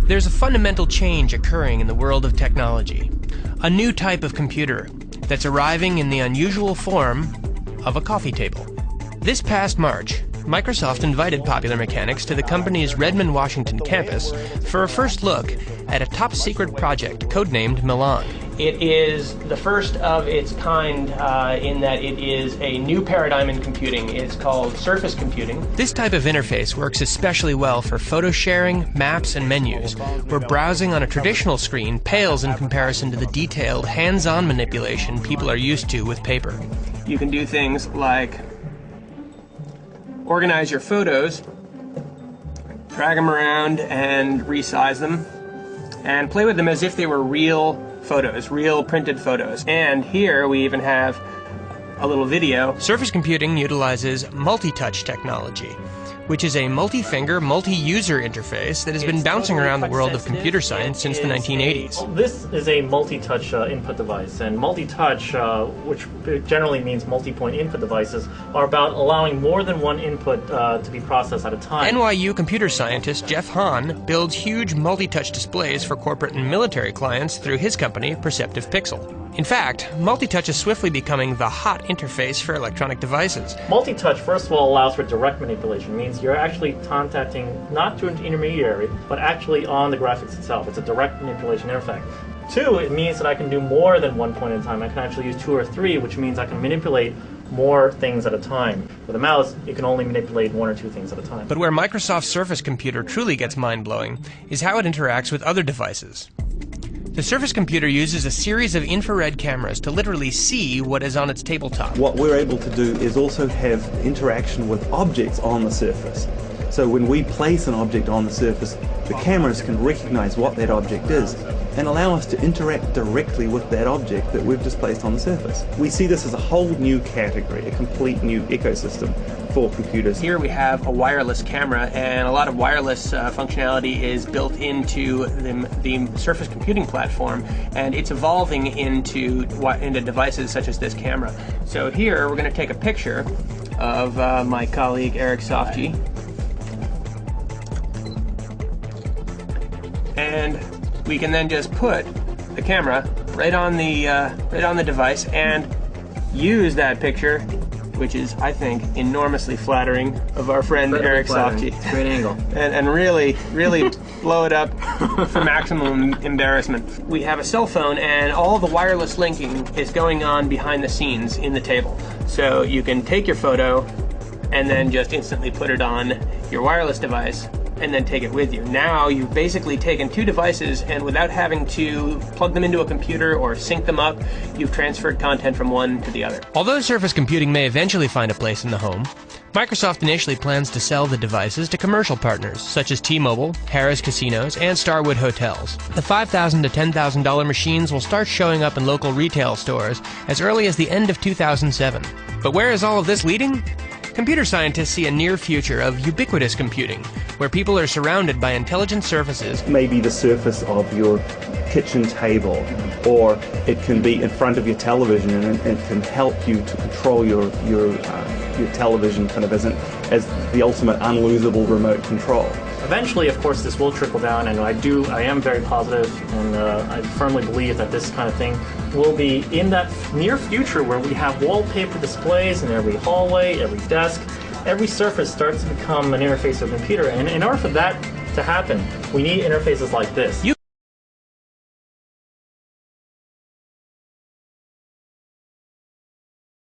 There's a fundamental change occurring in the world of technology. A new type of computer that's arriving in the unusual form of a coffee table. This past March, Microsoft invited Popular Mechanics to the company's Redmond, Washington campus for a first look at a top-secret project codenamed Milan. It is the first of its kind in that it is a new paradigm in computing. It's called surface computing. This type of interface works especially well for photo sharing, maps, and menus, where browsing on a traditional screen pales in comparison to the detailed, hands-on manipulation people are used to with paper. You can do things like organize your photos, drag them around and resize them, and play with them as if they were real photos, real printed photos. And here we even have a little video. Surface computing utilizes multitouch technology, which is a multi-finger, multi-user interface that has been bouncing around the world of computer science since the 1980s. This is a multi-touch input device, and multi-touch, which generally means multi-point input devices, are about allowing more than one input to be processed at a time. NYU computer scientist Jeff Hahn builds huge multi-touch displays for corporate and military clients through his company, Perceptive Pixel. In fact, multi-touch is swiftly becoming the hot interface for electronic devices. Multi-touch, first of all, allows for direct manipulation. It means you're actually contacting not through an intermediary, but actually on the graphics itself. It's a direct manipulation interface. Two, it means that I can do more than one point in time. I can actually use two or three, which means I can manipulate more things at a time. With a mouse, you can only manipulate one or two things at a time. But where Microsoft's Surface computer truly gets mind-blowing is how it interacts with other devices. The Surface computer uses a series of infrared cameras to literally see what is on its tabletop. What we're able to do is also have interaction with objects on the surface. So when we place an object on the surface, the cameras can recognize what that object is and allow us to interact directly with that object that we've just placed on the surface. We see this as a whole new category, a complete new ecosystem for computers. Here we have a wireless camera, and a lot of wireless functionality is built into the Surface computing platform, and it's evolving into devices such as this camera. So here we're going to take a picture of my colleague Eric Sofji, and we can then just put the camera right on the device and use that picture, which is, I think, enormously flattering of our friend Eric Sofji. It's a great angle. and really blow it up for maximum embarrassment. We have a cell phone, and all the wireless linking is going on behind the scenes in the table. So you can take your photo and then just instantly put it on your wireless device and then take it with you. Now you've basically taken two devices, and without having to plug them into a computer or sync them up, you've transferred content from one to the other. Although Surface computing may eventually find a place in the home, Microsoft initially plans to sell the devices to commercial partners such as T-Mobile, Harrah's Casinos, and Starwood Hotels. The $5,000 to $10,000 machines will start showing up in local retail stores as early as the end of 2007. But where is all of this leading? Computer scientists see a near future of ubiquitous computing, where people are surrounded by intelligent surfaces. Maybe the surface of your kitchen table, or it can be in front of your television, and it can help you to control your television kind of as the ultimate unlosable remote control. Eventually, of course, this will trickle down, and I am very positive, and I firmly believe that this kind of thing will be in that near future where we have wallpaper displays in every hallway, every desk. Every surface starts to become an interface to a computer, and in order for that to happen, we need interfaces like this.